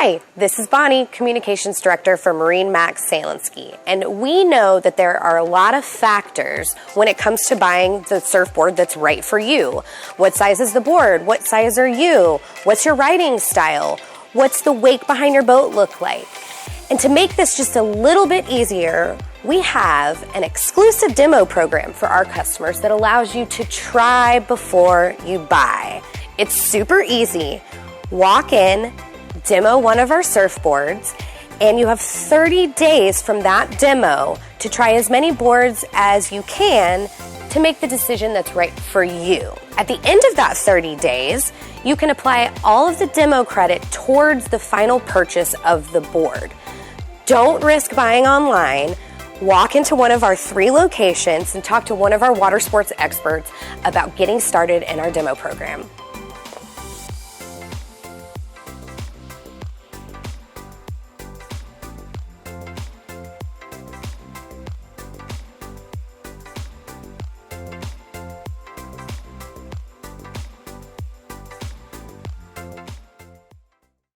Hi, this is Bonnie, Communications Director for MarineMax Sail Ski, and we know that there are a lot of factors when it comes to buying the surfboard that's right for you. What size is the board? What size are you? What's your riding style? What's the wake behind your boat look like? And to make this just a little bit easier, we have an exclusive demo program for our customers that allows you to try before you buy. It's super easy. Walk in, demo one of our surfboards, and you have 30 days from that demo to try as many boards as you can to make the decision that's right for you. At the end of that 30 days, you can apply all of the demo credit towards the final purchase of the board. Don't risk buying online. Walk into one of our 3 locations and talk to one of our water sports experts about getting started in our demo program.